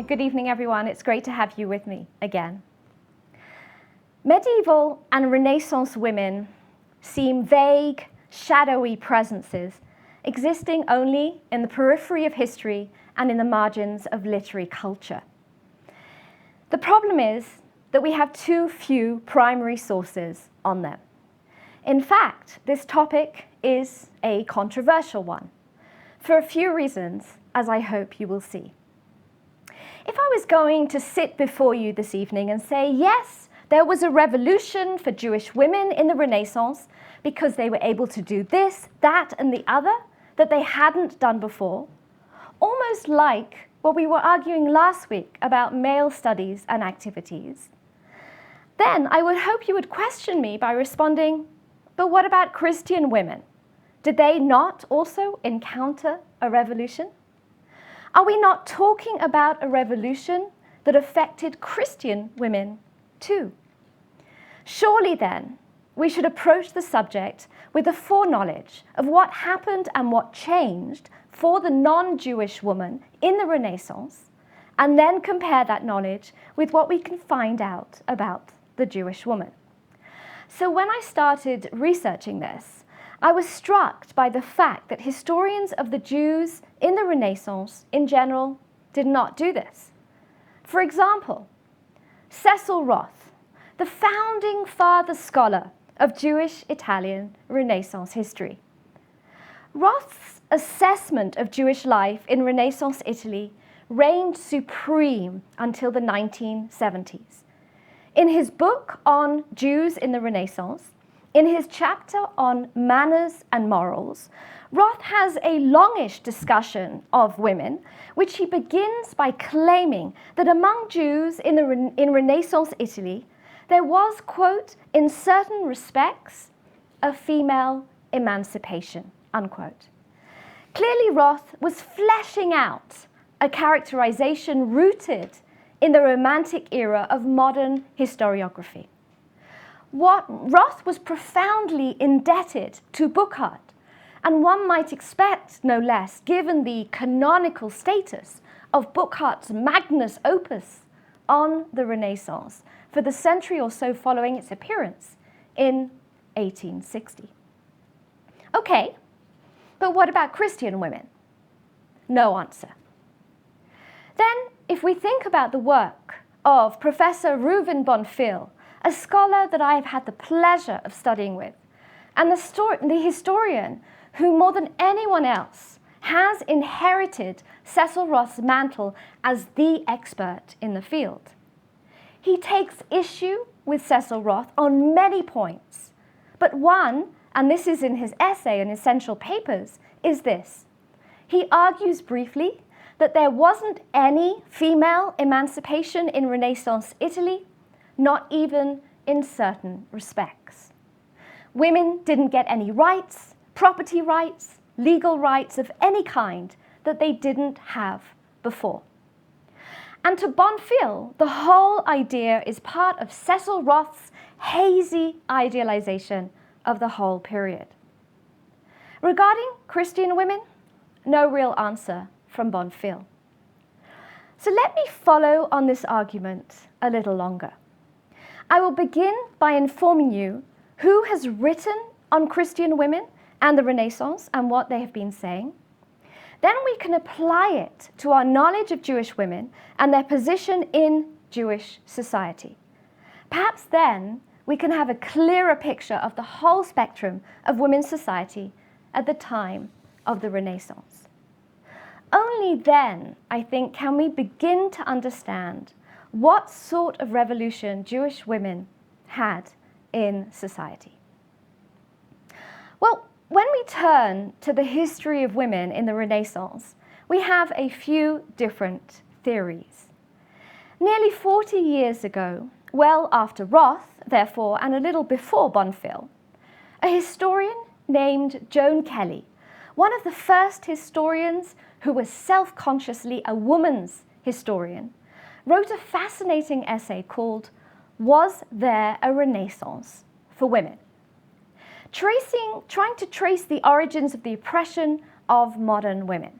Good evening, everyone. It's great to have you with me again. Medieval and Renaissance women seem vague, shadowy presences existing only in the periphery of history and in the margins of literary culture. The problem is that we have too few primary sources on them. In fact, this topic is a controversial one, for a few reasons, as I hope you will see. If I was going to sit before you this evening and say, yes, there was a revolution for Jewish women in the Renaissance because they were able to do this, that, and the other that they hadn't done before, almost like what we were arguing last week about male studies and activities, then I would hope you would question me by responding, but what about Christian women? Did they not also encounter a revolution? Are we not talking about a revolution that affected Christian women too? Surely then, we should approach the subject with a foreknowledge of what happened and what changed for the non-Jewish woman in the Renaissance, and then compare that knowledge with what we can find out about the Jewish woman. So when I started researching this, I was struck by the fact that historians of the Jews in the Renaissance in general did not do this. For example, Cecil Roth, the founding father scholar of Jewish Italian Renaissance history. Roth's assessment of Jewish life in Renaissance Italy reigned supreme until the 1970s. In his book on Jews in the Renaissance, in his chapter on manners and morals, Roth has a longish discussion of women, which he begins by claiming that among Jews in Renaissance Italy, there was, quote, in certain respects, a female emancipation, unquote. Clearly, Roth was fleshing out a characterization rooted in the Romantic era of modern historiography. Roth was profoundly indebted to Burckhardt, and one might expect no less, given the canonical status of Burckhardt's magnus opus on the Renaissance for the century or so following its appearance in 1860. Okay, but what about Christian women? No answer. Then, if we think about the work of Professor Reuven Bonfil, a scholar that I have had the pleasure of studying with, and the historian who more than anyone else has inherited Cecil Roth's mantle as the expert in the field. He takes issue with Cecil Roth on many points, but one, and this is in his essay and Essential Papers, is this. He argues briefly that there wasn't any female emancipation in Renaissance Italy, not even in certain respects. Women didn't get any rights, property rights, legal rights of any kind that they didn't have before. And to Bonfil, the whole idea is part of Cecil Roth's hazy idealization of the whole period. Regarding Christian women, no real answer from Bonfil. So let me follow on this argument a little longer. I will begin by informing you who has written on Christian women and the Renaissance and what they have been saying. Then we can apply it to our knowledge of Jewish women and their position in Jewish society. Perhaps then we can have a clearer picture of the whole spectrum of women's society at the time of the Renaissance. Only then, I think, can we begin to understand what sort of revolution Jewish women had in society. Well, when we turn to the history of women in the Renaissance, we have a few different theories. Nearly 40 years ago, well after Roth, therefore, and a little before Bonfil, a historian named Joan Kelly, one of the first historians who was self-consciously a woman's historian, wrote a fascinating essay called Was There a Renaissance for Women? Trying to trace the origins of the oppression of modern women.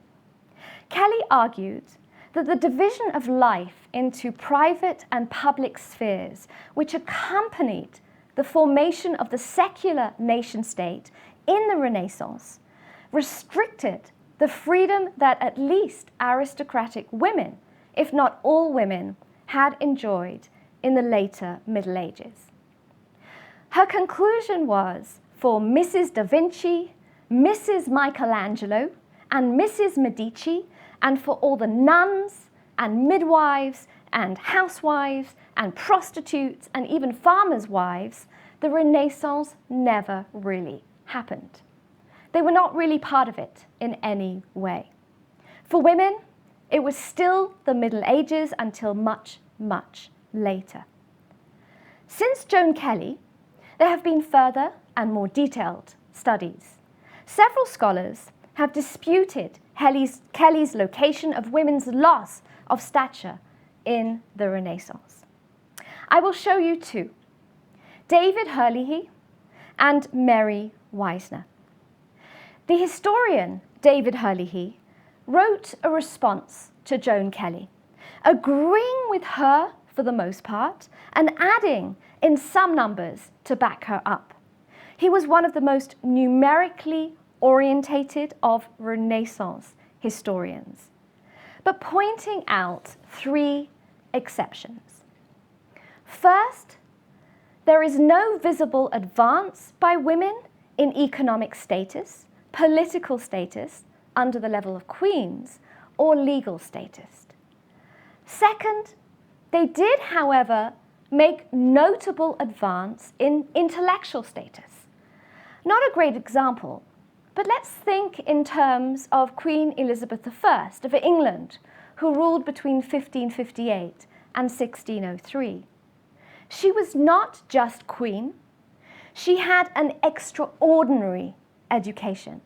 Kelly argued that the division of life into private and public spheres, which accompanied the formation of the secular nation-state in the Renaissance, restricted the freedom that at least aristocratic women, if not all women, had enjoyed in the later Middle Ages. Her conclusion was for Mrs. da Vinci, Mrs. Michelangelo, and Mrs. Medici, and for all the nuns and midwives and housewives and prostitutes and even farmers' wives, the Renaissance never really happened. They were not really part of it in any way. For women, it was still the Middle Ages until much, much later. Since Joan Kelly, there have been further and more detailed studies. Several scholars have disputed Kelly's location of women's loss of stature in the Renaissance. I will show you two, David Herlihy and Mary Wisner. The historian David Herlihy wrote a response to Joan Kelly, agreeing with her for the most part and adding in some numbers to back her up. He was one of the most numerically orientated of Renaissance historians, but pointing out three exceptions. First, there is no visible advance by women in economic status, political status under the level of queens, or legal status. Second, they did, however, make notable advance in intellectual status. Not a great example, but let's think in terms of Queen Elizabeth I of England, who ruled between 1558 and 1603. She was not just queen, she had an extraordinary education.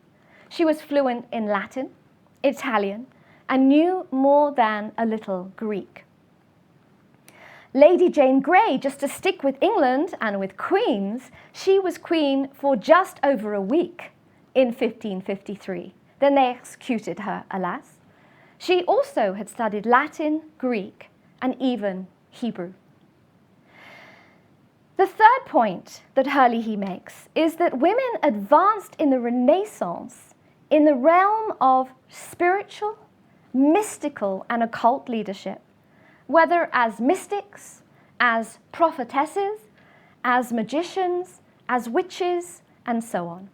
She was fluent in Latin, Italian, and knew more than a little Greek. Lady Jane Grey, just to stick with England and with queens, she was queen for just over a week in 1553. Then they executed her, alas. She also had studied Latin, Greek, and even Hebrew. The third point that Herlihy makes is that women advanced in the Renaissance in the realm of spiritual, mystical, and occult leadership, whether as mystics, as prophetesses, as magicians, as witches, and so on.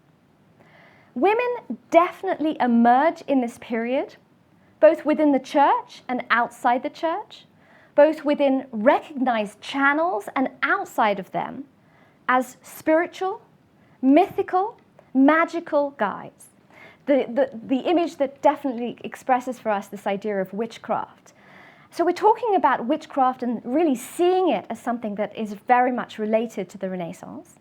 Women definitely emerge in this period, both within the church and outside the church, both within recognized channels and outside of them, as spiritual, mythical, magical guides. The image that definitely expresses for us this idea of witchcraft. So we're talking about witchcraft and really seeing it as something that is very much related to the Renaissance.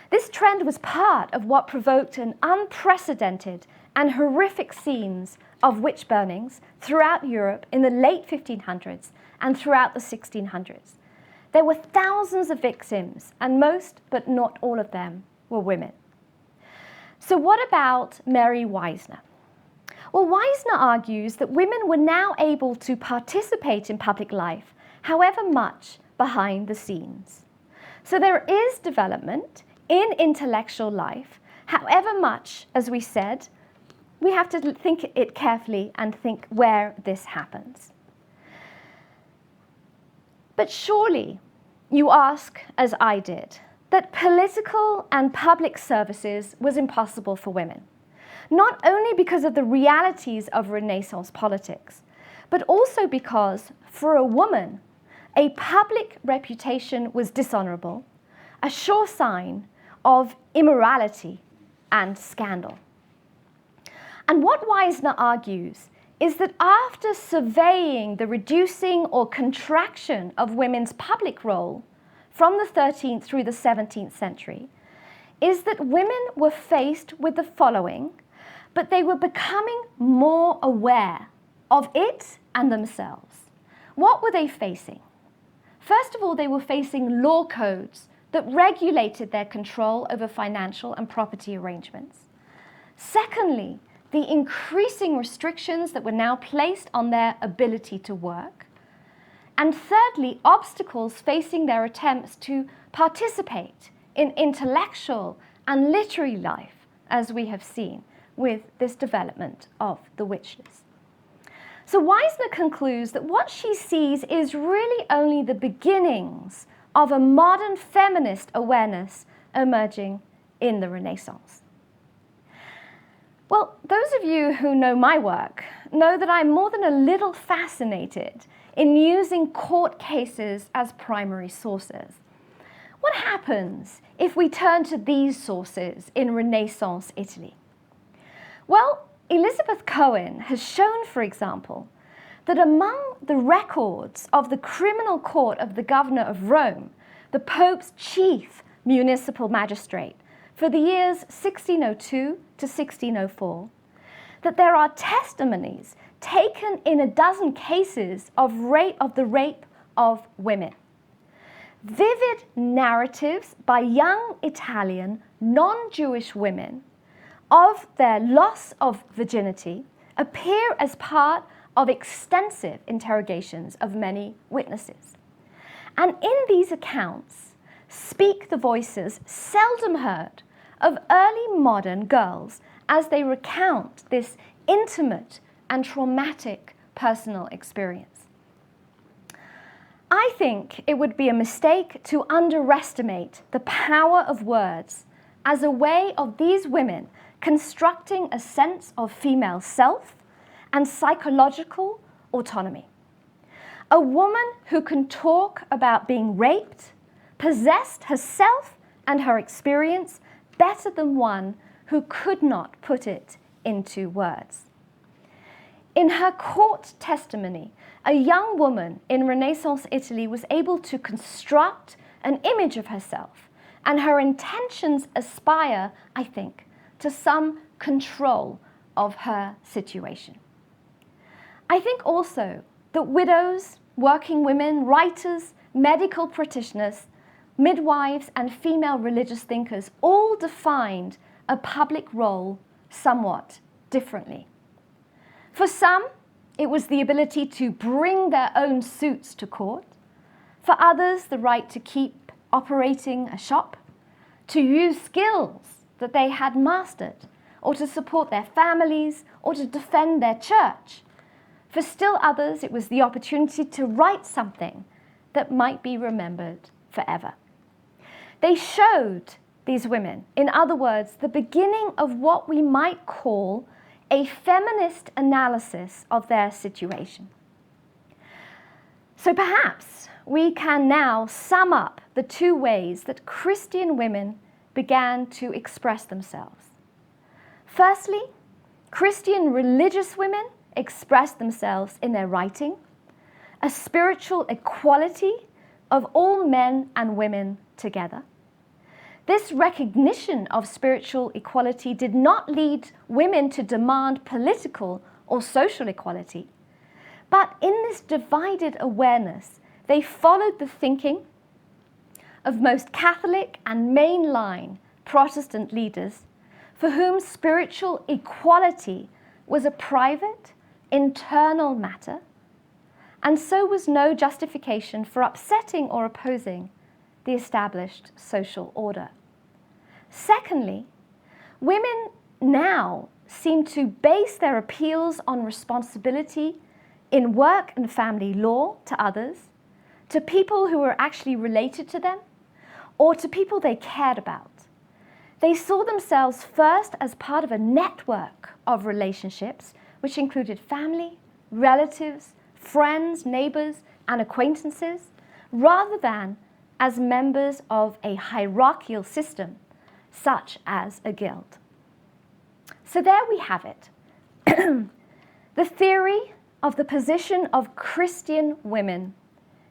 This trend was part of what provoked an unprecedented and horrific scenes of witch burnings throughout Europe in the late 1500s and throughout the 1600s. There were thousands of victims, and most, but not all of them, were women. So what about Mary Wisner? Well, Wisner argues that women were now able to participate in public life, however much behind the scenes. So there is development in intellectual life, however much, as we said, we have to think it carefully and think where this happens. But surely, you ask, as I did, that political and public services was impossible for women, not only because of the realities of Renaissance politics, but also because, for a woman, a public reputation was dishonorable, a sure sign of immorality and scandal. And what Wisner argues is that after surveying the reducing or contraction of women's public role from the 13th through the 17th century, is that women were faced with the following, but they were becoming more aware of it and themselves. What were they facing? First of all, they were facing law codes that regulated their control over financial and property arrangements. Secondly, the increasing restrictions that were now placed on their ability to work, and thirdly, obstacles facing their attempts to participate in intellectual and literary life, as we have seen with this development of the witches. So Wiesner concludes that what she sees is really only the beginnings of a modern feminist awareness emerging in the Renaissance. Well, those of you who know my work know that I'm more than a little fascinated in using court cases as primary sources. What happens if we turn to these sources in Renaissance Italy? Well, Elizabeth Cohen has shown, for example, that among the records of the criminal court of the governor of Rome, the Pope's chief municipal magistrate, for the years 1602 to 1604, that there are testimonies taken in a dozen cases of the rape of women. Vivid narratives by young Italian non-Jewish women of their loss of virginity appear as part of extensive interrogations of many witnesses. And in these accounts speak the voices seldom heard of early modern girls as they recount this intimate and traumatic personal experience. I think it would be a mistake to underestimate the power of words as a way of these women constructing a sense of female self and psychological autonomy. A woman who can talk about being raped, possessed herself and her experience better than one who could not put it into words. In her court testimony, a young woman in Renaissance Italy was able to construct an image of herself, and her intentions aspire, I think, to some control of her situation. I think also that widows, working women, writers, medical practitioners, midwives, and female religious thinkers all defined a public role somewhat differently. For some, it was the ability to bring their own suits to court. For others, the right to keep operating a shop, to use skills that they had mastered, or to support their families, or to defend their church. For still others, it was the opportunity to write something that might be remembered forever. They showed, these women, in other words, the beginning of what we might call a feminist analysis of their situation. So perhaps we can now sum up the two ways that Christian women began to express themselves. Firstly, Christian religious women expressed themselves in their writing, a spiritual equality of all men and women together. This recognition of spiritual equality did not lead women to demand political or social equality, but in this divided awareness, they followed the thinking of most Catholic and mainline Protestant leaders for whom spiritual equality was a private, internal matter, and so was no justification for upsetting or opposing the established social order. Secondly, women now seem to base their appeals on responsibility in work and family law to others, to people who were actually related to them, or to people they cared about. They saw themselves first as part of a network of relationships which included family, relatives, friends, neighbors, and acquaintances, rather than as members of a hierarchical system, such as a guild. So there we have it. The theory of the position of Christian women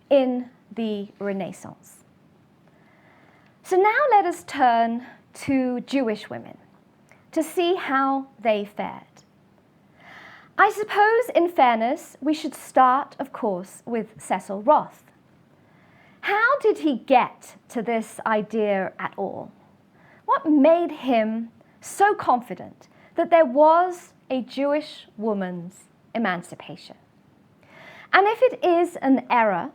in the Renaissance. So now let us turn to Jewish women to see how they fared. I suppose, in fairness, we should start, of course, with Cecil Roth. How did he get to this idea at all? What made him so confident that there was a Jewish woman's emancipation. And if it is an error,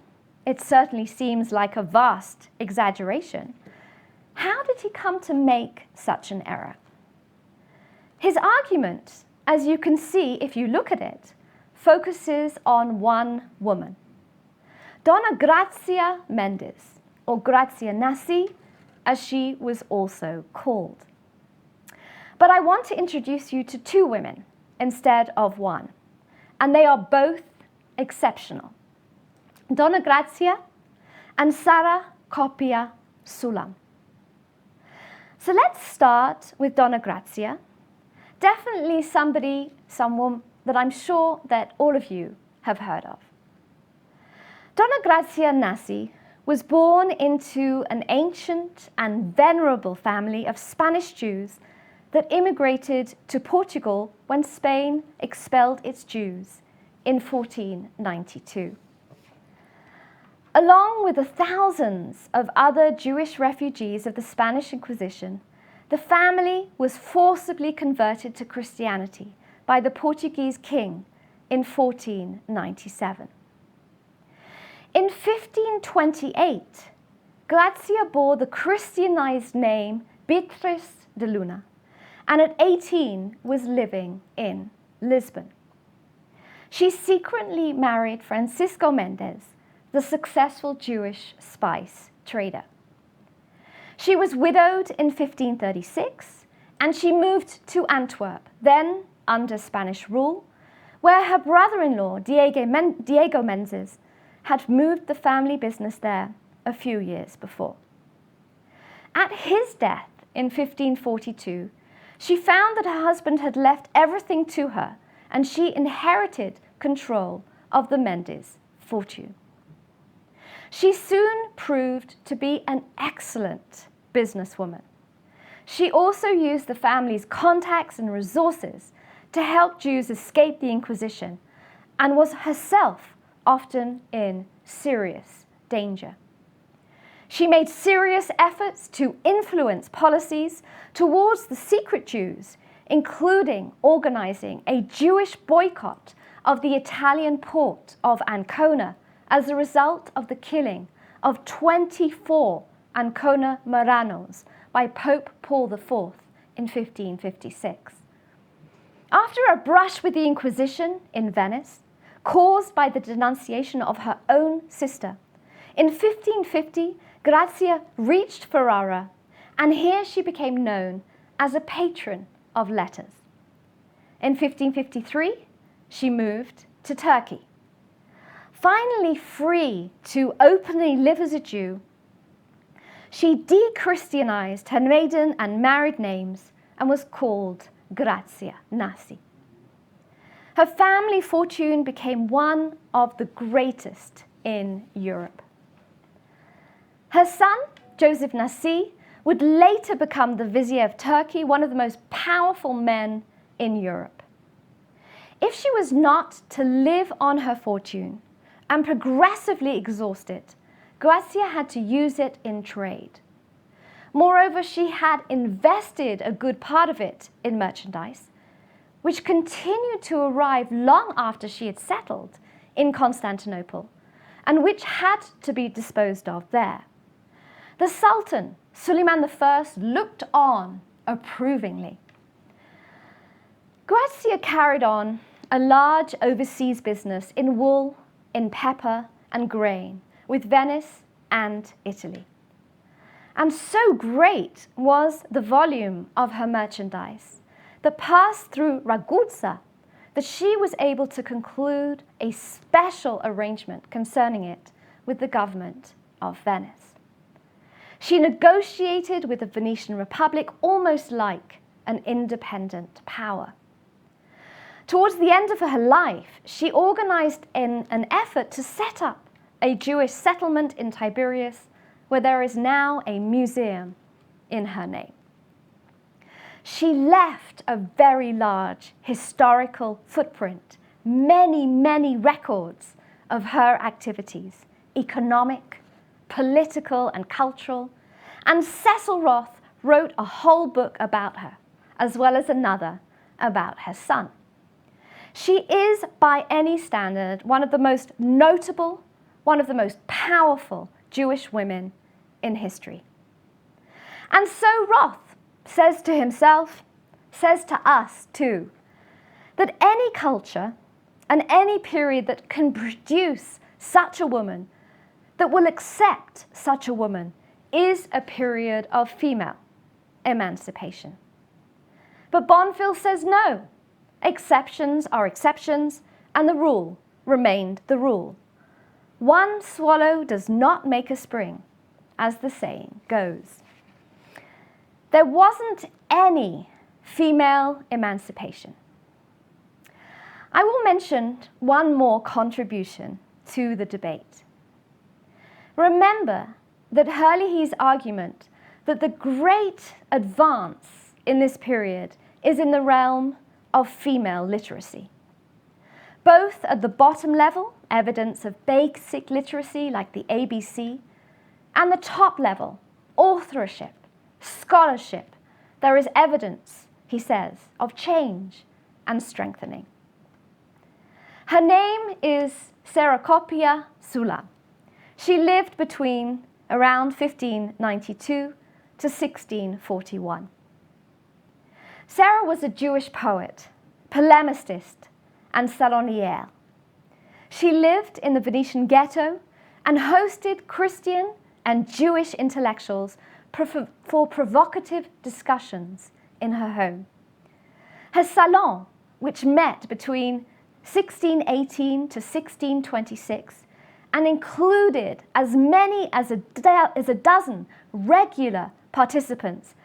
it certainly seems like a vast exaggeration. How did he come to make such an error? His argument, as you can see if you look at it, focuses on one woman, Donna Grazia Mendes, or Grazia Nassi, as she was also called. But I want to introduce you to two women instead of one, and they are both exceptional. Donna Grazia and Sara Copia Sulam. So let's start with Donna Grazia. Definitely someone that I'm sure that all of you have heard of. Donna Grazia Nassi was born into an ancient and venerable family of Spanish Jews that immigrated to Portugal when Spain expelled its Jews in 1492. Along with the thousands of other Jewish refugees of the Spanish Inquisition, the family was forcibly converted to Christianity by the Portuguese king in 1497. In 1528, Grazia bore the Christianized name Beatriz de Luna, and at 18 was living in Lisbon. She secretly married Francisco Mendes, the successful Jewish spice trader. She was widowed in 1536, and she moved to Antwerp, then under Spanish rule, where her brother-in-law, Diego Mendes, had moved the family business there a few years before. At his death in 1542, she found that her husband had left everything to her, and she inherited control of the Mendes fortune. She soon proved to be an excellent businesswoman. She also used the family's contacts and resources to help Jews escape the Inquisition, and was herself often in serious danger. She made serious efforts to influence policies towards the secret Jews, including organizing a Jewish boycott of the Italian port of Ancona as a result of the killing of 24 Ancona Marranos by Pope Paul IV in 1556. After a brush with the Inquisition in Venice, caused by the denunciation of her own sister, in 1550, Grazia reached Ferrara, and here she became known as a patron of letters. In 1553, she moved to Turkey. Finally free to openly live as a Jew, she de-Christianized her maiden and married names and was called Grazia Nassi. Her family fortune became one of the greatest in Europe. Her son, Joseph Nassi, would later become the Vizier of Turkey, one of the most powerful men in Europe. If she was not to live on her fortune and progressively exhaust it, Grazia had to use it in trade. Moreover, she had invested a good part of it in merchandise, which continued to arrive long after she had settled in Constantinople, and which had to be disposed of there. The Sultan, Suleiman I, looked on approvingly. Grazia carried on a large overseas business in wool, in pepper and grain, with Venice and Italy. And so great was the volume of her merchandise that passed through Ragusa that she was able to conclude a special arrangement concerning it with the government of Venice. She negotiated with the Venetian Republic almost like an independent power. Towards the end of her life, she organized an effort to set up a Jewish settlement in Tiberias, where there is now a museum in her name. She left a very large historical footprint, many records of her activities, economic, political and cultural, and Cecil Roth wrote a whole book about her, as well as another about her son. She is, by any standard, one of the most notable, one of the most powerful Jewish women in history. And so Roth says to himself, says to us too, that any culture and any period that can produce such a woman, that will accept such a woman, is a period of female emancipation. But Bonfils says no. Exceptions are exceptions, and the rule remained the rule. One swallow does not make a spring, as the saying goes. There wasn't any female emancipation. I will mention one more contribution to the debate. Remember that Herlihy's argument that the great advance in this period is in the realm of female literacy. Both at the bottom level, evidence of basic literacy like the ABC, and the top level, authorship, scholarship, there is evidence, he says, of change and strengthening. Her name is Sarah Sulam. She lived between around 1592 to 1641. Sarah was a Jewish poet, polemicist, and salonière. She lived in the Venetian ghetto and hosted Christian and Jewish intellectuals for provocative discussions in her home. Her salon, which met between 1618 to 1626 and included as many as a dozen regular participants,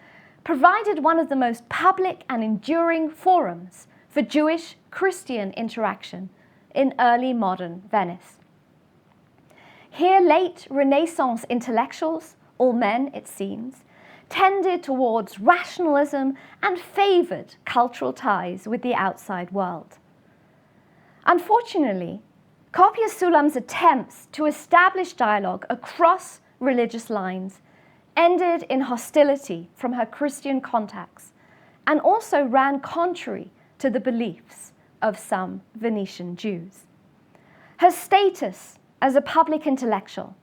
provided one of the most public and enduring forums for Jewish-Christian interaction in early modern Venice. Here, late Renaissance intellectuals, all men it seems, tended towards rationalism and favoured cultural ties with the outside world. Unfortunately, Copia Sulam's attempts to establish dialogue across religious lines ended in hostility from her Christian contacts and also ran contrary to the beliefs of some Venetian Jews. Her status as a public intellectual,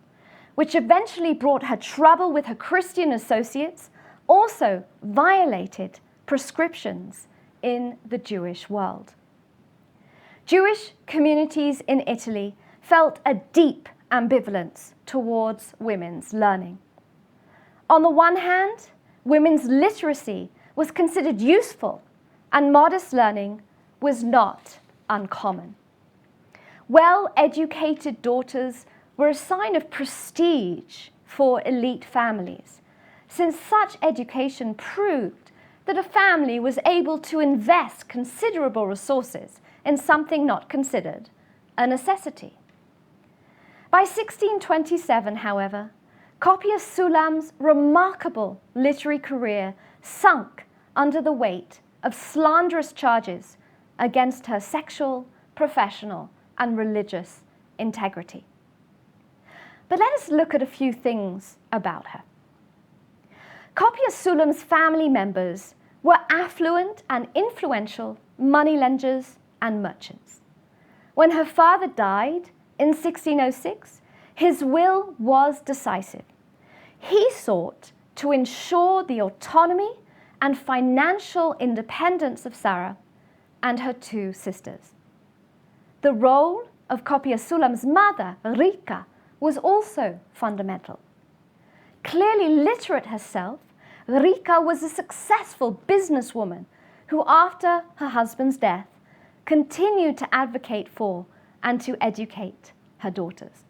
which eventually brought her trouble with her Christian associates, also violated prescriptions in the Jewish world. Jewish communities in Italy felt a deep ambivalence towards women's learning. On the one hand, women's literacy was considered useful and modest learning was not uncommon. Well-educated daughters were a sign of prestige for elite families, since such education proved that a family was able to invest considerable resources in something not considered a necessity. By 1627, however, Copia Sulam's remarkable literary career sunk under the weight of slanderous charges against her sexual, professional, and religious integrity. But let us look at a few things about her. Copia Sulam's family members were affluent and influential moneylenders and merchants. When her father died in 1606, his will was decisive. He sought to ensure the autonomy and financial independence of Sarah and her two sisters. The role of Copia Sulam's mother, Rika, was also fundamental. Clearly literate herself, Rika was a successful businesswoman who, after her husband's death, continued to advocate for and to educate her daughters.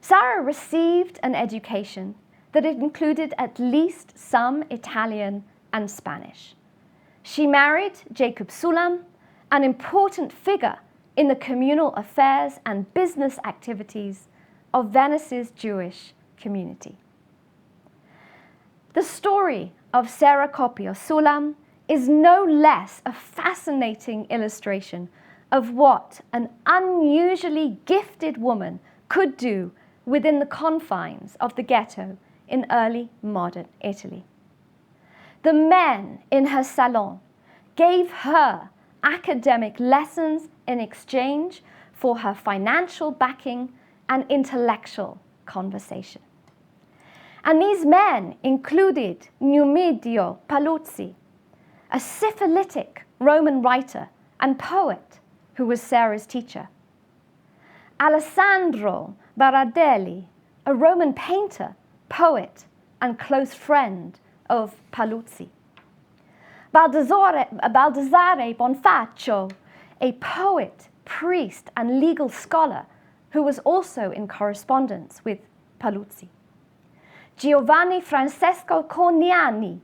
Sarah received an education that included at least some Italian and Spanish. She married Jacob Sulam, an important figure in the communal affairs and business activities of Venice's Jewish community. The story of Sarah Copia Sulam is no less a fascinating illustration of what an unusually gifted woman could do within the confines of the ghetto in early modern Italy. The men in her salon gave her academic lessons in exchange for her financial backing and intellectual conversation. And these men included Numidio Paluzzi, a syphilitic Roman writer and poet who was Sarah's teacher, Alessandro Baradelli, a Roman painter, poet, and close friend of Paluzzi, Baldassare Bonfaccio, a poet, priest, and legal scholar who was also in correspondence with Paluzzi, Giovanni Francesco Corniani,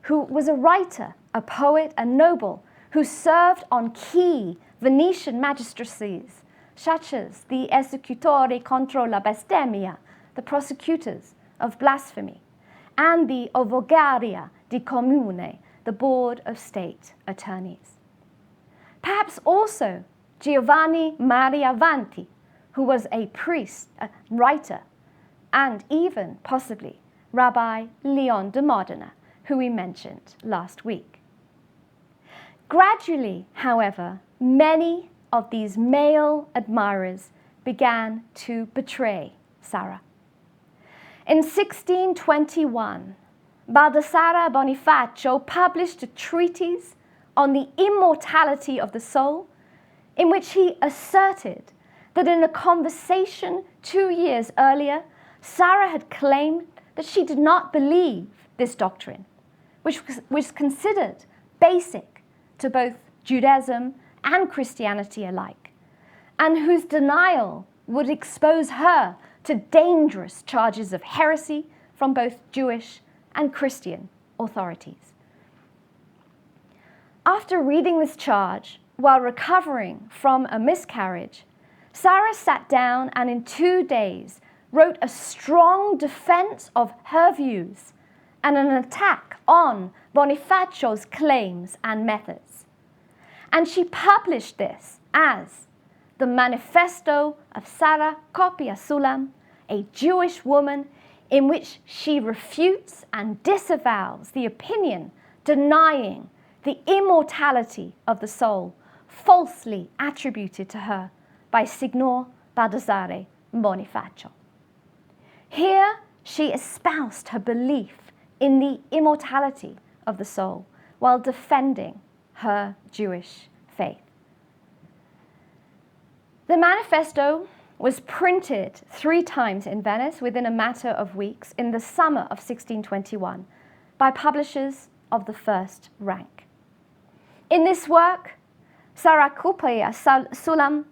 who was a writer, a poet, and noble who served on key Venetian magistracies, such as the Esecutori contro la bestemmia, the prosecutors of blasphemy, and the Ovogaria di Comune, the Board of State Attorneys. Perhaps also Giovanni Maria Vanti, who was a priest, a writer, and even possibly Rabbi Leon de Modena, who we mentioned last week. Gradually, however, many of these male admirers began to betray Sarah. In 1621, Baldassare Bonifacio published a treatise on the immortality of the soul, in which he asserted that in a conversation 2 years earlier, Sarah had claimed that she did not believe this doctrine, which was considered basic to both Judaism and Christianity alike, and whose denial would expose her to dangerous charges of heresy from both Jewish and Christian authorities. After reading this charge, while recovering from a miscarriage, Sarah sat down and in 2 days wrote a strong defense of her views and an attack on Bonifacio's claims and methods. And she published this as the Manifesto of Sarah Copia Sulam, a Jewish woman, in which she refutes and disavows the opinion denying the immortality of the soul falsely attributed to her by Signor Baldassare Bonifacio. Here she espoused her belief in the immortality of the soul while defending her Jewish faith. The manifesto was printed 3 times in Venice within a matter of weeks in the summer of 1621 by publishers of the first rank. In this work, Sarah Copia Sulam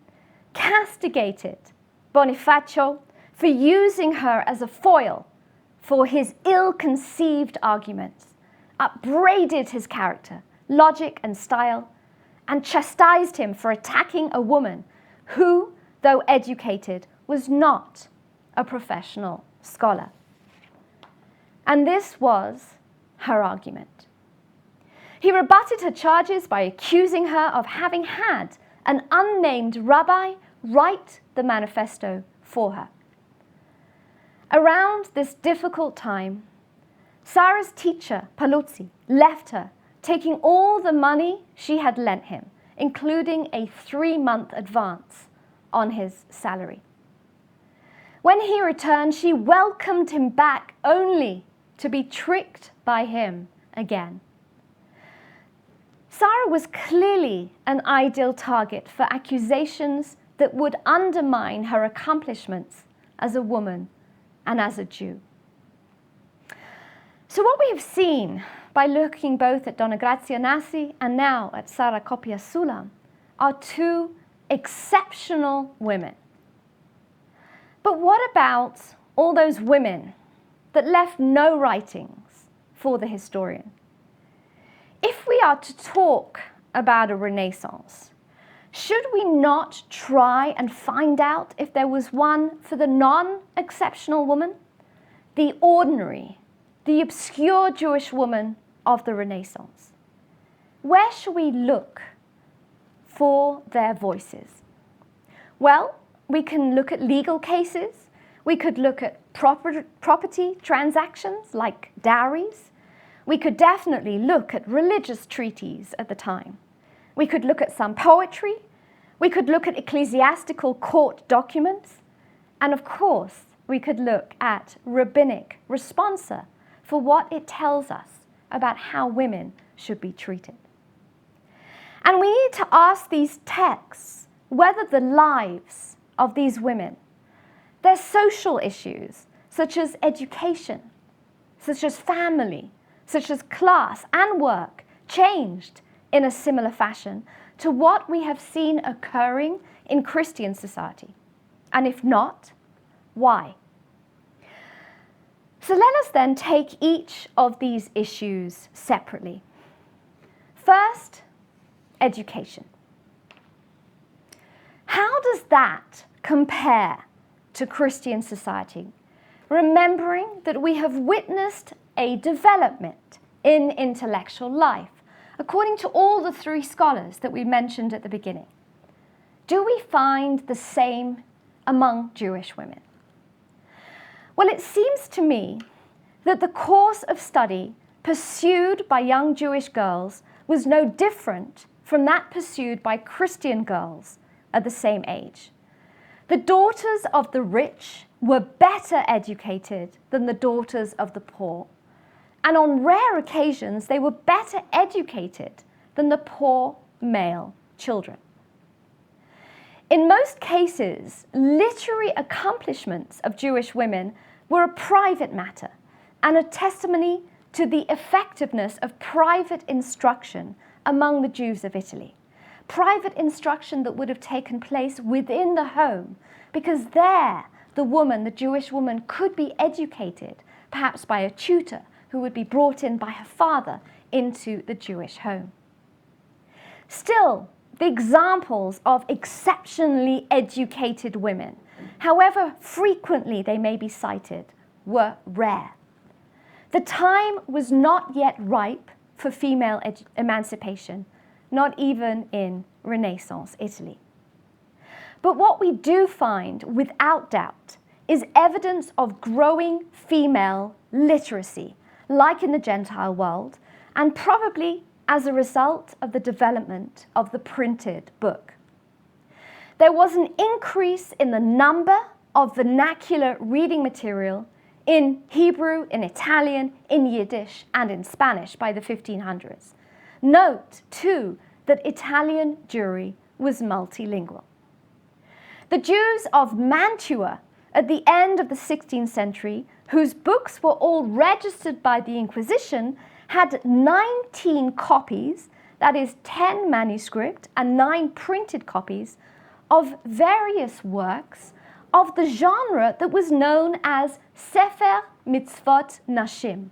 castigated Bonifacio for using her as a foil for his ill-conceived arguments, upbraided his character, logic, and style, and chastised him for attacking a woman who, though educated, was not a professional scholar. And this was her argument. He rebutted her charges by accusing her of having had an unnamed rabbi write the manifesto for her. Around this difficult time, Sarah's teacher, Paluzzi, left her, taking all the money she had lent him, including a 3-month advance on his salary. When he returned, she welcomed him back only to be tricked by him again. Sarah was clearly an ideal target for accusations that would undermine her accomplishments as a woman and as a Jew. So what we have seen by looking both at Donna Grazia Nassi and now at Sarah Copia Sulam are 2 exceptional women. But what about all those women that left no writings for the historian? If we are to talk about a Renaissance, should we not try and find out if there was one for the non-exceptional woman, the ordinary, the obscure Jewish woman of the Renaissance? Where should we look for their voices? Well, we can look at legal cases. We could look at property transactions like dowries. We could definitely look at religious treaties at the time. We could look at some poetry. We could look at ecclesiastical court documents. And of course, we could look at rabbinic responsa for what it tells us about how women should be treated. And we need to ask these texts whether the lives of these women, their social issues, such as education, such as family, such as class and work, changed in a similar fashion to what we have seen occurring in Christian society. And if not, why? So let us then take each of these issues separately. First, education. How does that compare to Christian society? Remembering that we have witnessed a development in intellectual life, according to all the three scholars that we mentioned at the beginning. Do we find the same among Jewish women? Well, it seems to me that the course of study pursued by young Jewish girls was no different from that pursued by Christian girls at the same age. The daughters of the rich were better educated than the daughters of the poor, and on rare occasions they were better educated than the poor male children. In most cases, literary accomplishments of Jewish women were a private matter and a testimony to the effectiveness of private instruction among the Jews of Italy. Private instruction that would have taken place within the home, because there the woman, the Jewish woman, could be educated, perhaps by a tutor who would be brought in by her father into the Jewish home. Still, the examples of exceptionally educated women, however frequently they may be cited, were rare. The time was not yet ripe for female emancipation, not even in Renaissance Italy. But what we do find, without doubt, is evidence of growing female literacy, like in the Gentile world, and probably as a result of the development of the printed book. There was an increase in the number of vernacular reading material in Hebrew, in Italian, in Yiddish, and in Spanish by the 1500s. Note, too, that Italian Jewry was multilingual. The Jews of Mantua at the end of the 16th century, whose books were all registered by the Inquisition, had 19 copies, that is 10 manuscript and 9 printed copies, of various works of the genre that was known as Sefer Mitzvot Nashim,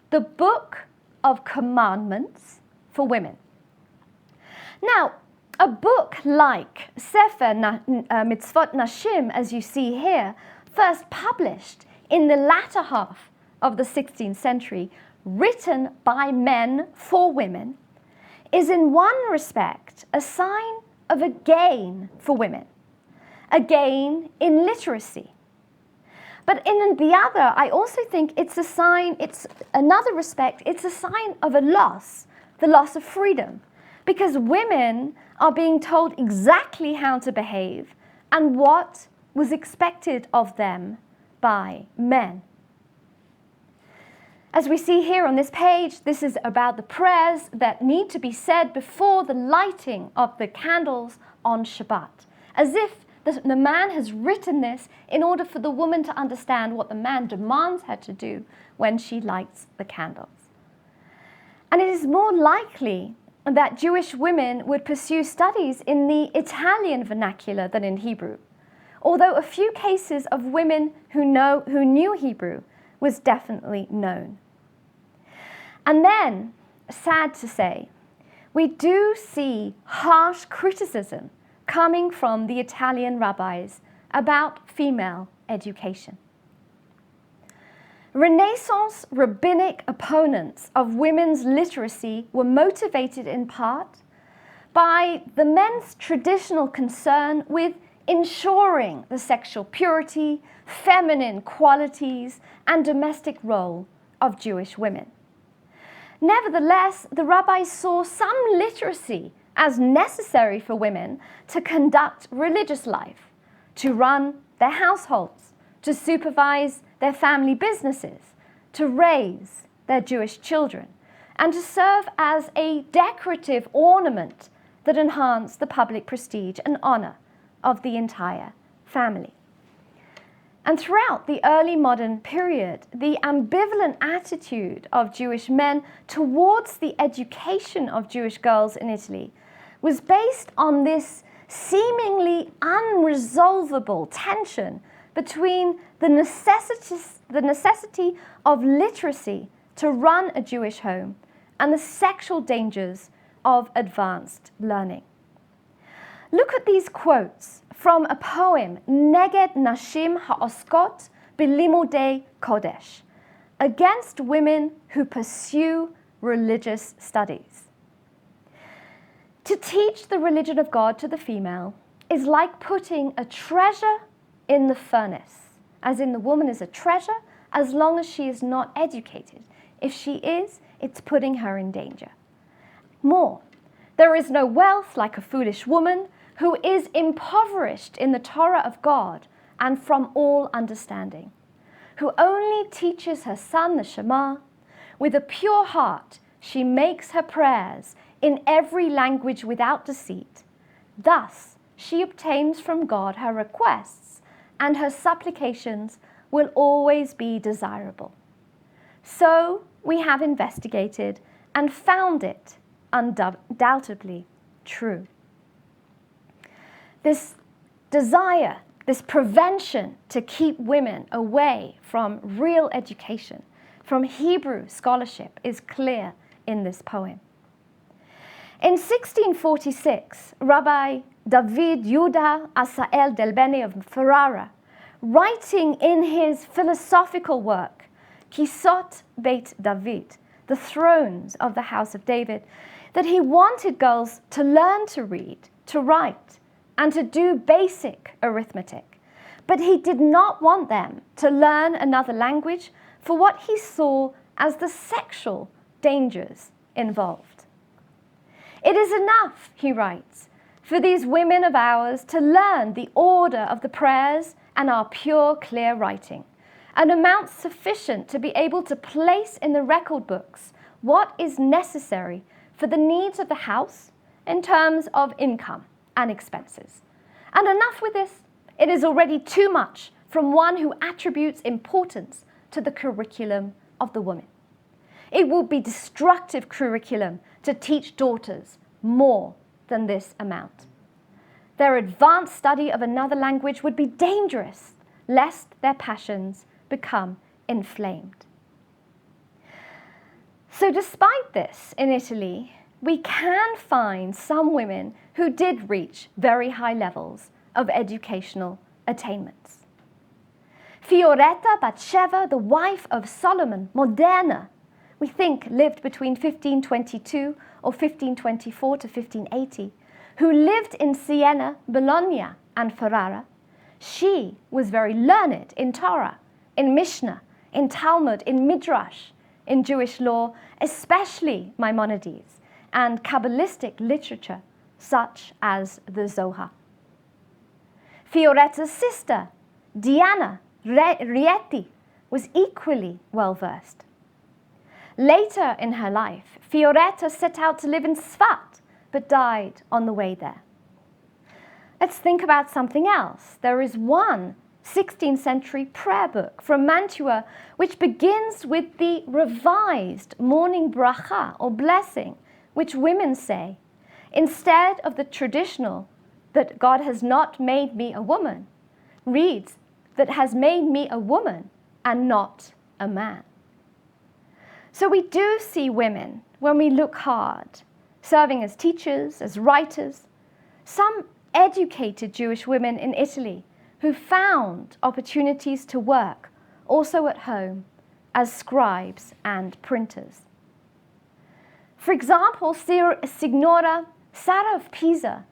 the Book of Commandments for Women. Now, a book like Sefer Mitzvot Nashim, as you see here, first published in the latter half of the 16th century, written by men for women, is in one respect a sign of a gain for women, a gain in literacy. But in the other, I also think it's a sign, it's another respect, it's a sign of a loss, the loss of freedom, because women are being told exactly how to behave and what was expected of them by men. As we see here on this page, this is about the prayers that need to be said before the lighting of the candles on Shabbat, as if the man has written this in order for the woman to understand what the man demands her to do when she lights the candles. And it is more likely that Jewish women would pursue studies in the Italian vernacular than in Hebrew, although a few cases of women who knew Hebrew was definitely known. And then, sad to say, we do see harsh criticism coming from the Italian rabbis about female education. Renaissance rabbinic opponents of women's literacy were motivated in part by the men's traditional concern with ensuring the sexual purity, feminine qualities, and domestic role of Jewish women. Nevertheless, the rabbis saw some literacy as necessary for women to conduct religious life, to run their households, to supervise their family businesses, to raise their Jewish children, and to serve as a decorative ornament that enhanced the public prestige and honor of the entire family. And throughout the early modern period, the ambivalent attitude of Jewish men towards the education of Jewish girls in Italy was based on this seemingly unresolvable tension between the necessity of literacy to run a Jewish home and the sexual dangers of advanced learning. Look at these quotes from a poem, Neged Nashim Ha'oskot Bilimudei Kodesh, against women who pursue religious studies. To teach the religion of God to the female is like putting a treasure in the furnace, as in the woman is a treasure as long as she is not educated. If she is, it's putting her in danger. More, there is no wealth like a foolish woman who is impoverished in the Torah of God and from all understanding, who only teaches her son the Shema. With a pure heart, she makes her prayers in every language without deceit. Thus, she obtains from God her requests, and her supplications will always be desirable. So we have investigated and found it undoubtedly true. This desire, this prevention to keep women away from real education, from Hebrew scholarship, is clear in this poem. In 1646, Rabbi David Yudah Asael Delbene of Ferrara, writing in his philosophical work, Kisot Beit David, the thrones of the house of David, that he wanted girls to learn to read, to write, and to do basic arithmetic. But he did not want them to learn another language for what he saw as the sexual dangers involved. It is enough, he writes, for these women of ours to learn the order of the prayers and our pure, clear writing, an amount sufficient to be able to place in the record books what is necessary for the needs of the house in terms of income and expenses. And enough with this. It is already too much from one who attributes importance to the curriculum of the woman. It will be destructive curriculum to teach daughters more than this amount. Their advanced study of another language would be dangerous, lest their passions become inflamed. So despite this, in Italy, we can find some women who did reach very high levels of educational attainments. Fioretta Batsheva, the wife of Solomon, Moderna, we think lived between 1522 or 1524 to 1580, who lived in Siena, Bologna, and Ferrara. She was very learned in Torah, in Mishnah, in Talmud, in Midrash, in Jewish law, especially Maimonides, and Kabbalistic literature, such as the Zohar. Fioretta's sister, Diana Rieti, was equally well-versed. Later in her life, Fioretta set out to live in Sfat, but died on the way there. Let's think about something else. There is one 16th century prayer book from Mantua which begins with the revised morning bracha, or blessing, which women say, instead of the traditional that God has not made me a woman, reads that has made me a woman and not a man. So we do see women, when we look hard, serving as teachers, as writers, some educated Jewish women in Italy who found opportunities to work, also at home, as scribes and printers. For example, Signora Sara of Pisa,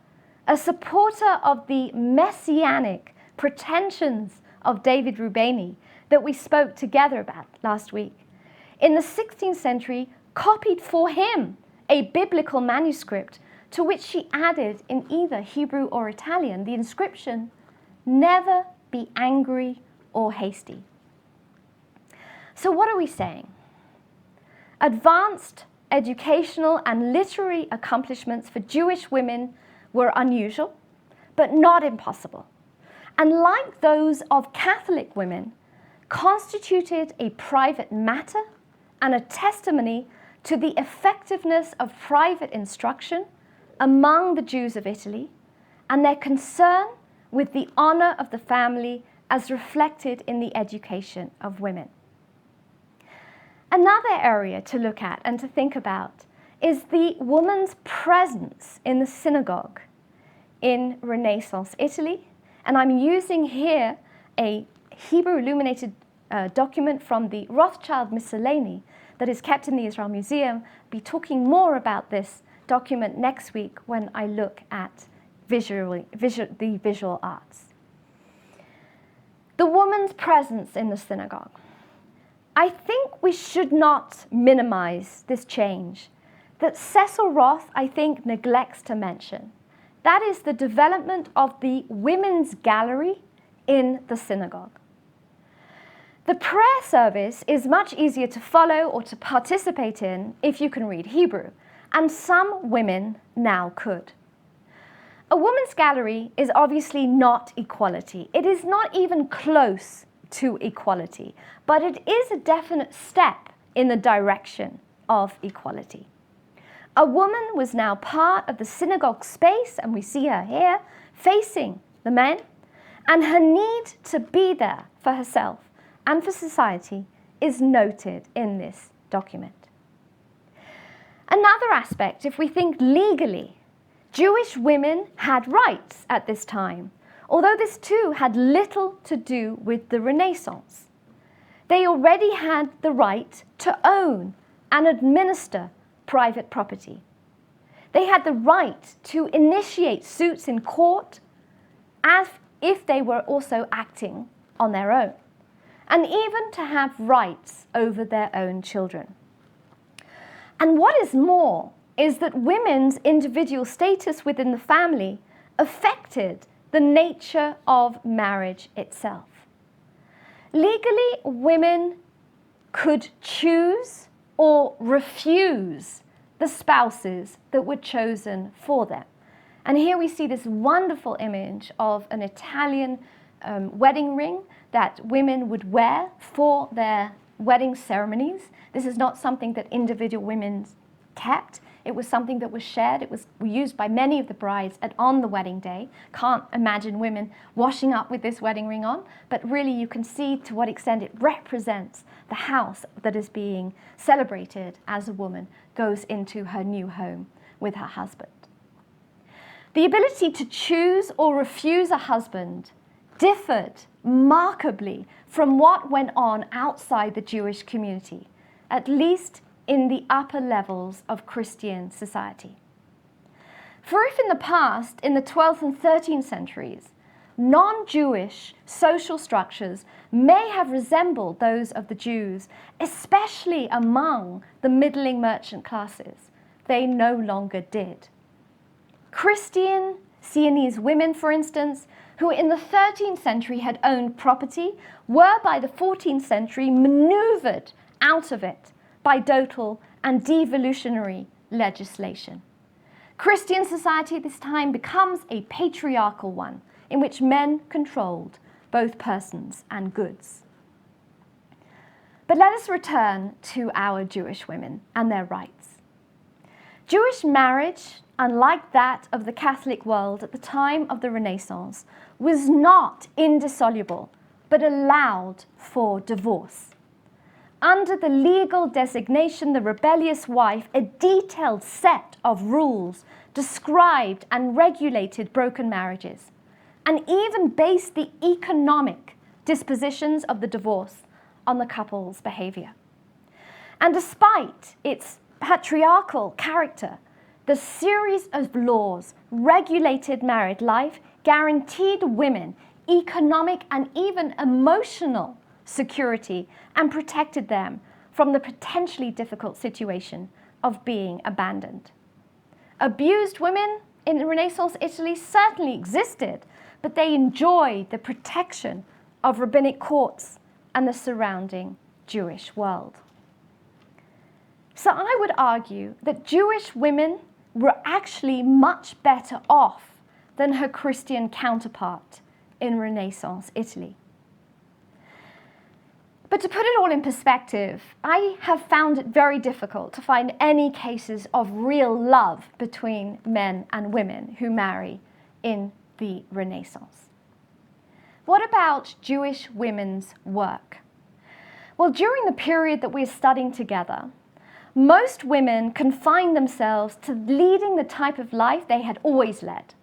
a supporter of the messianic pretensions of David Rubeni that we spoke together about last week, in the 16th century copied for him a biblical manuscript to which she added in either Hebrew or Italian the inscription, "Never be angry or hasty." So what are we saying? Advanced educational and literary accomplishments for Jewish women were unusual, but not impossible, and like those of Catholic women, constituted a private matter and a testimony to the effectiveness of private instruction among the Jews of Italy and their concern with the honor of the family as reflected in the education of women. Another area to look at and to think about is the woman's presence in the synagogue in Renaissance Italy. And I'm using here a Hebrew illuminated document from the Rothschild Miscellany that is kept in the Israel Museum. I'll be talking more about this document next week when I look at the visual arts. The woman's presence in the synagogue. I think we should not minimize this change that Cecil Roth, I think, neglects to mention. That is the development of the women's gallery in the synagogue. The prayer service is much easier to follow or to participate in if you can read Hebrew, and some women now could. A woman's gallery is obviously not equality. It is not even close to equality, but it is a definite step in the direction of equality. A woman was now part of the synagogue space, and we see her here facing the men, and her need to be there for herself and for society is noted in this document. Another aspect, if we think legally, Jewish women had rights at this time, although this too had little to do with the Renaissance. They already had the right to own and administer private property. They had the right to initiate suits in court as if they were also acting on their own, and even to have rights over their own children. And what is more is that women's individual status within the family affected the nature of marriage itself. Legally, women could choose or refuse the spouses that were chosen for them. And here we see this wonderful image of an Italian wedding ring that women would wear for their wedding ceremonies. This is not something that individual women kept. It was something that was shared. It was used by many of the brides on the wedding day. Can't imagine women washing up with this wedding ring on, but really you can see to what extent it represents the house that is being celebrated as a woman goes into her new home with her husband. The ability to choose or refuse a husband differed markedly from what went on outside the Jewish community, at least in the upper levels of Christian society. For if in the past, in the 12th and 13th centuries, non-Jewish social structures may have resembled those of the Jews, especially among the middling merchant classes, they no longer did. Christian Sienese women, for instance, who in the 13th century had owned property, were by the 14th century maneuvered out of it by dotal and devolutionary legislation. Christian society at this time becomes a patriarchal one in which men controlled both persons and goods. But let us return to our Jewish women and their rights. Jewish marriage, unlike that of the Catholic world at the time of the Renaissance, was not indissoluble, but allowed for divorce. Under the legal designation, the rebellious wife, a detailed set of rules described and regulated broken marriages, and even based the economic dispositions of the divorce on the couple's behavior. And despite its patriarchal character, the series of laws regulated married life, guaranteed women economic and even emotional security, and protected them from the potentially difficult situation of being abandoned. Abused women in Renaissance Italy certainly existed, but they enjoyed the protection of rabbinic courts and the surrounding Jewish world. So I would argue that Jewish women were actually much better off than her Christian counterpart in Renaissance Italy. But to put it all in perspective, I have found it very difficult to find any cases of real love between men and women who marry in the Renaissance. What about Jewish women's work? Well, during the period that we're studying together, most women confined themselves to leading the type of life they had always led.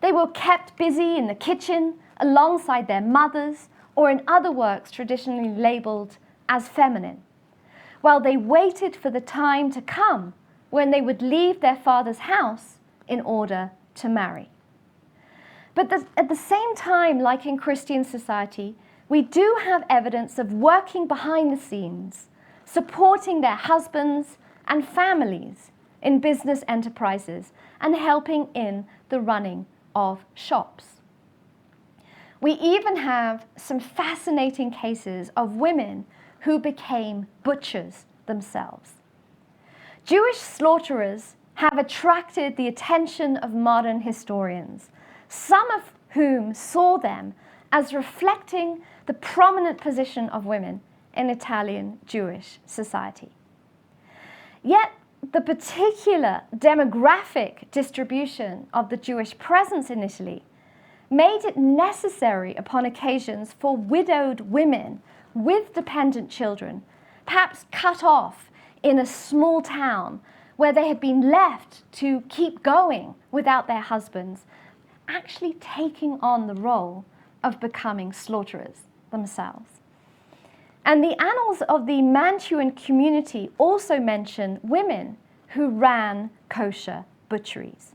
They were kept busy in the kitchen alongside their mothers, or in other works traditionally labeled as feminine, while they waited for the time to come when they would leave their father's house in order to marry. But at the same time, like in Christian society, we do have evidence of working behind the scenes, supporting their husbands and families in business enterprises and helping in the running of shops. We even have some fascinating cases of women who became butchers themselves. Jewish slaughterers have attracted the attention of modern historians, some of whom saw them as reflecting the prominent position of women in Italian Jewish society. Yet, the particular demographic distribution of the Jewish presence in Italy made it necessary upon occasions for widowed women with dependent children, perhaps cut off in a small town where they had been left to keep going without their husbands, actually taking on the role of becoming slaughterers themselves. And the annals of the Mantuan community also mention women who ran kosher butcheries.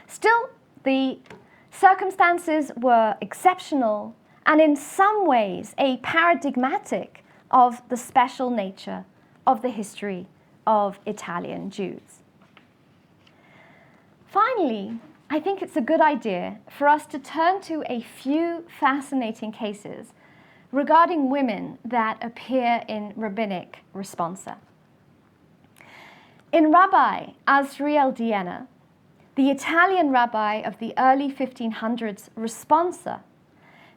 Still, the circumstances were exceptional and in some ways a paradigmatic of the special nature of the history of Italian Jews. Finally, I think it's a good idea for us to turn to a few fascinating cases regarding women that appear in rabbinic responsa. In Rabbi Azriel Dienna, the Italian rabbi of the early 1500s responsa,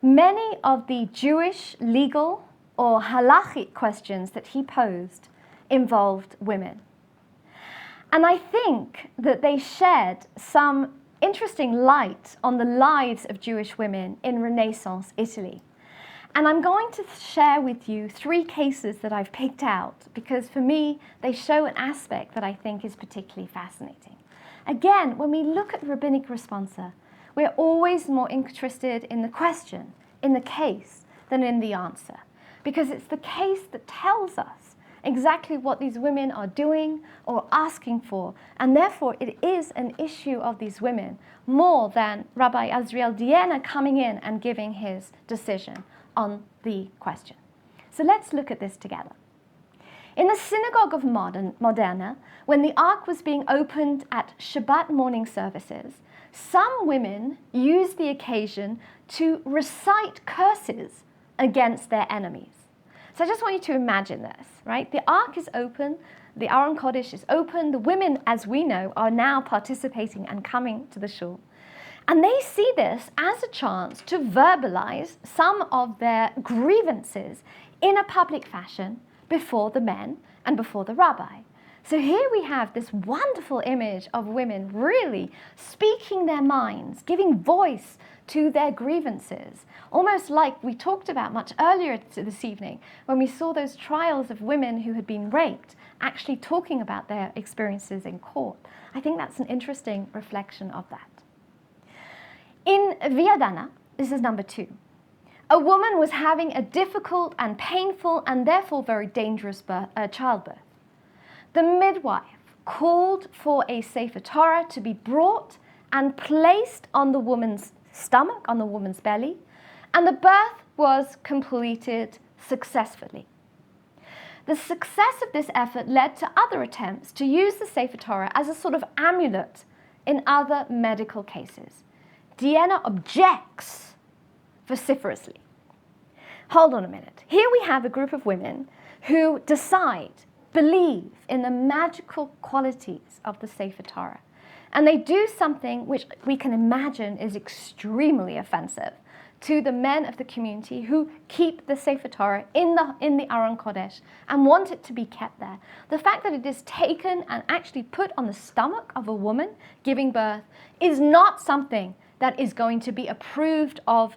many of the Jewish legal or halachic questions that he posed involved women. And I think that they shed some interesting light on the lives of Jewish women in Renaissance Italy. And I'm going to share with you 3 cases that I've picked out because for me, they show an aspect that I think is particularly fascinating. Again, when we look at rabbinic responsa, we're always more interested in the question, in the case, than in the answer. Because it's the case that tells us exactly what these women are doing or asking for. And therefore, it is an issue of these women more than Rabbi Azriel Dienna coming in and giving his decision on the question. So let's look at this together. In the synagogue of Modena, when the ark was being opened at Shabbat morning services, some women used the occasion to recite curses against their enemies. So I just want you to imagine this, right? The ark is open, the Aron Kodesh is open, the women, as we know, are now participating and coming to the shul. And they see this as a chance to verbalize some of their grievances in a public fashion before the men and before the rabbi. So here we have this wonderful image of women really speaking their minds, giving voice to their grievances, almost like we talked about much earlier this evening when we saw those trials of women who had been raped actually talking about their experiences in court. I think that's an interesting reflection of that. In Viadana, this is number 2, a woman was having a difficult and painful and therefore very dangerous childbirth. The midwife called for a Sefer Torah to be brought and placed on the woman's stomach, on the woman's belly, and the birth was completed successfully. The success of this effort led to other attempts to use the Sefer Torah as a sort of amulet in other medical cases. Dienna objects vociferously. Hold on a minute. Here we have a group of women who believe in the magical qualities of the Sefer Torah. And they do something which we can imagine is extremely offensive to the men of the community who keep the Sefer Torah in the Aron Kodesh and want it to be kept there. The fact that it is taken and actually put on the stomach of a woman giving birth is not something that is going to be approved of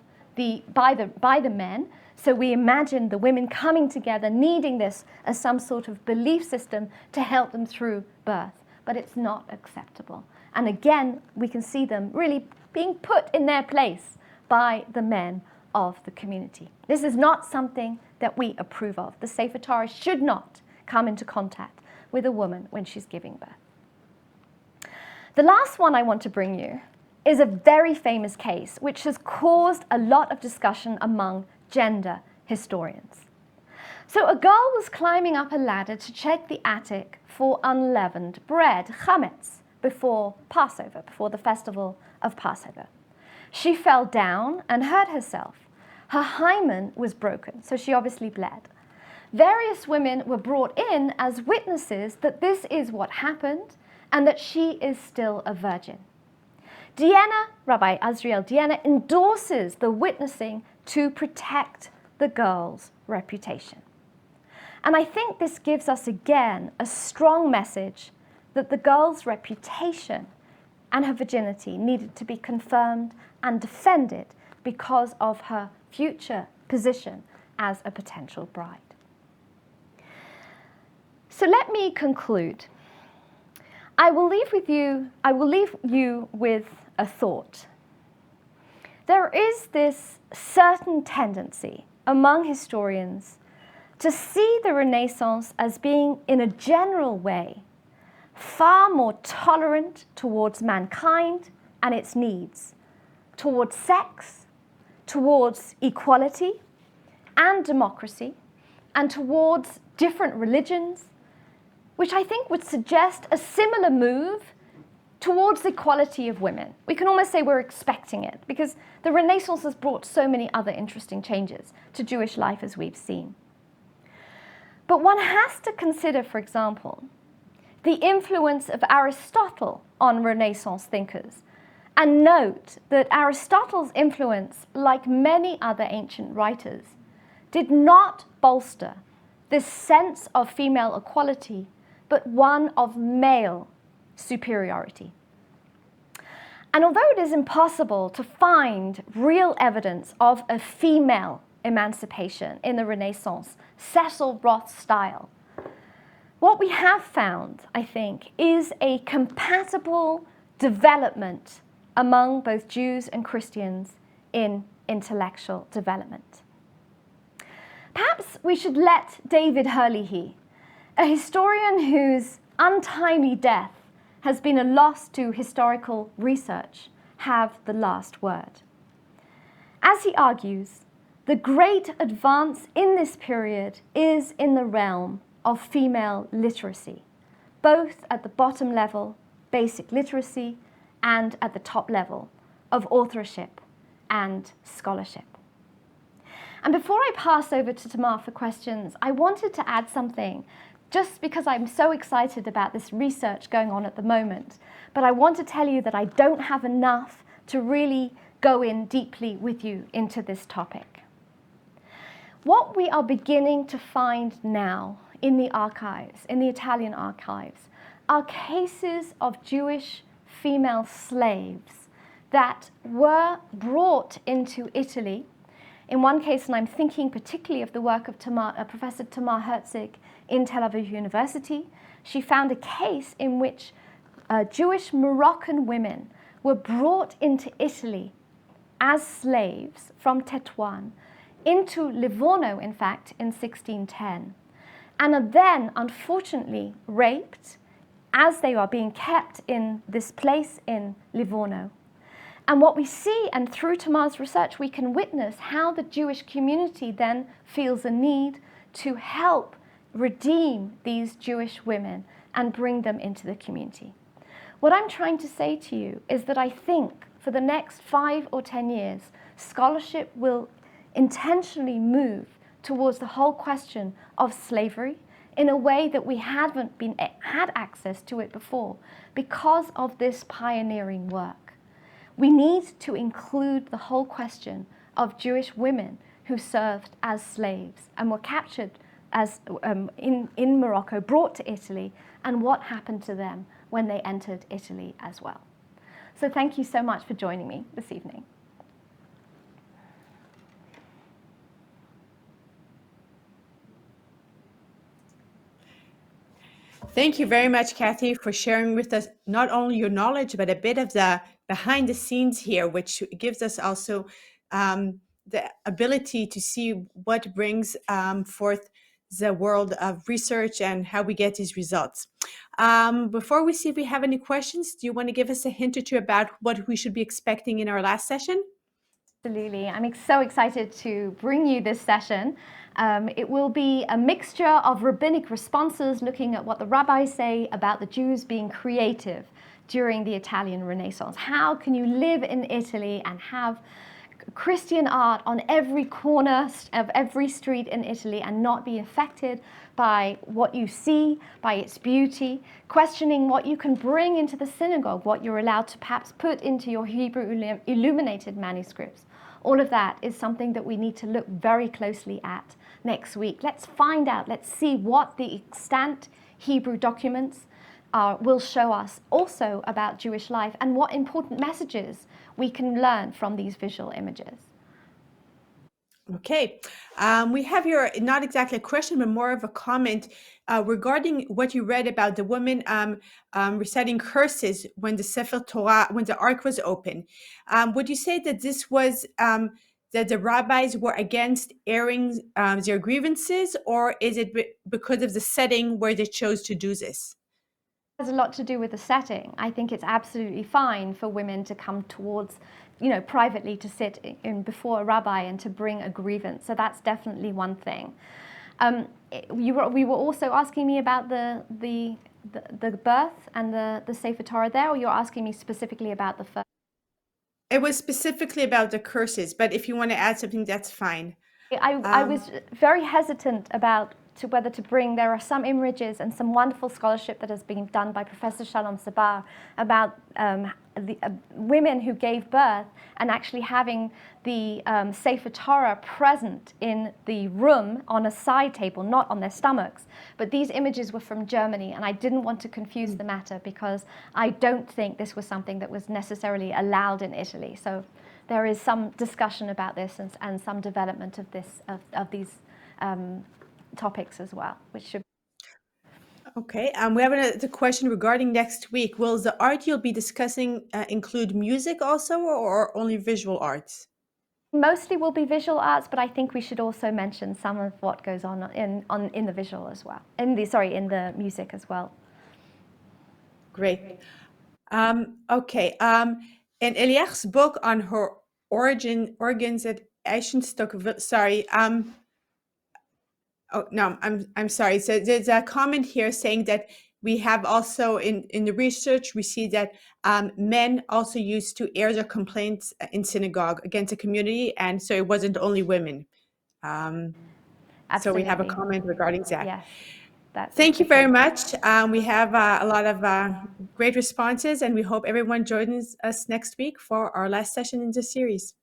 by the men. So we imagine the women coming together, needing this as some sort of belief system to help them through birth. But it's not acceptable. And again, we can see them really being put in their place by the men of the community. This is not something that we approve of. The Sefer Torah should not come into contact with a woman when she's giving birth. The last one I want to bring you is a very famous case which has caused a lot of discussion among gender historians. So a girl was climbing up a ladder to check the attic for unleavened bread, chametz, before Passover, before the festival of Passover. She fell down and hurt herself. Her hymen was broken, so she obviously bled. Various women were brought in as witnesses that this is what happened and that she is still a virgin. Rabbi Azriel Dienna endorses the witnessing to protect the girl's reputation. And I think this gives us again a strong message that the girl's reputation and her virginity needed to be confirmed and defended because of her future position as a potential bride. So let me conclude. I will leave you with a thought. There is this certain tendency among historians to see the Renaissance as being, in a general way, far more tolerant towards mankind and its needs, towards sex, towards equality and democracy, and towards different religions, which I think would suggest a similar move towards the equality of women. We can almost say we're expecting it, because the Renaissance has brought so many other interesting changes to Jewish life, as we've seen. But one has to consider, for example, the influence of Aristotle on Renaissance thinkers, and note that Aristotle's influence, like many other ancient writers, did not bolster this sense of female equality, but one of male superiority. And although it is impossible to find real evidence of a female emancipation in the Renaissance, Cecil Roth style, what we have found, I think, is a compatible development among both Jews and Christians in intellectual development. Perhaps we should let David Herlihy, a historian whose untimely death has been a loss to historical research, have the last word. As he argues, the great advance in this period is in the realm of female literacy, both at the bottom level, basic literacy, and at the top level of authorship and scholarship. And before I pass over to Tamar for questions, I wanted to add something, just because I'm so excited about this research going on at the moment. But I want to tell you that I don't have enough to really go in deeply with you into this topic. What we are beginning to find now in the archives, in the Italian archives, are cases of Jewish female slaves that were brought into Italy. In one case, and I'm thinking particularly of the work of Professor Tamar Herzig in Tel Aviv University, she found a case in which Jewish Moroccan women were brought into Italy as slaves from Tetuan into Livorno, in fact, in 1610, and are then, unfortunately, raped as they are being kept in this place in Livorno. And what we see, and through Tamar's research, we can witness how the Jewish community then feels a need to help redeem these Jewish women and bring them into the community. What I'm trying to say to you is that I think for the next 5 or 10 years, scholarship will intentionally move towards the whole question of slavery in a way that we haven't had access to it before because of this pioneering work. We need to include the whole question of Jewish women who served as slaves and were captured as in Morocco, brought to Italy, and what happened to them when they entered Italy as well. So thank you so much for joining me this evening. Thank you very much, Kathy, for sharing with us not only your knowledge, but a bit of the behind the scenes here, which gives us also the ability to see what brings forth the world of research and how we get these results. Before we see if we have any questions, do you want to give us a hint or two about what we should be expecting in our last session? Absolutely. I'm so excited to bring you this session. It will be a mixture of rabbinic responses looking at what the rabbis say about the Jews being creative during the Italian Renaissance. How can you live in Italy and have Christian art on every corner of every street in Italy and not be affected by what you see, by its beauty, questioning what you can bring into the synagogue, what you're allowed to perhaps put into your Hebrew illuminated manuscripts. All of that is something that we need to look very closely at next week. Let's find out, let's see what the extant Hebrew documents will show us also about Jewish life and what important messages we can learn from these visual images. Okay, we have here not exactly a question, but more of a comment regarding what you read about the women reciting curses when the Sefer Torah, when the Ark was open. Would you say that this was that the rabbis were against airing their grievances, or is it because of the setting where they chose to do this? Has a lot to do with the setting. I think it's absolutely fine for women to come towards, privately to sit in before a rabbi and to bring a grievance. So that's definitely one thing. We were also asking me about the birth and the Sefer Torah there, or you're asking me specifically about the first? It was specifically about the curses, but if you want to add something, that's fine. I was very hesitant about whether to bring. There are some images and some wonderful scholarship that has been done by Professor Shalom Sabar about the women who gave birth and actually having the Sefer Torah present in the room on a side table, not on their stomachs. But these images were from Germany, and I didn't want to confuse the matter because I don't think this was something that was necessarily allowed in Italy. So there is some discussion about this and some development of this of these topics as well, which should. Okay, we have the question regarding next week. Will the art you'll be discussing include music also, or only visual arts? Mostly will be visual arts, but I think we should also mention some of what goes on in the visual as well, in the music as well. Great. Okay. In Eliach's book on her organs at Eichenstock, sorry. Oh no, I'm sorry. So there's a comment here saying that we have also in the research we see that men also used to air their complaints in synagogue against the community, and so it wasn't only women. So we have a comment regarding that. Yes. Thank you very much. We have a lot of great responses, and we hope everyone joins us next week for our last session in this series.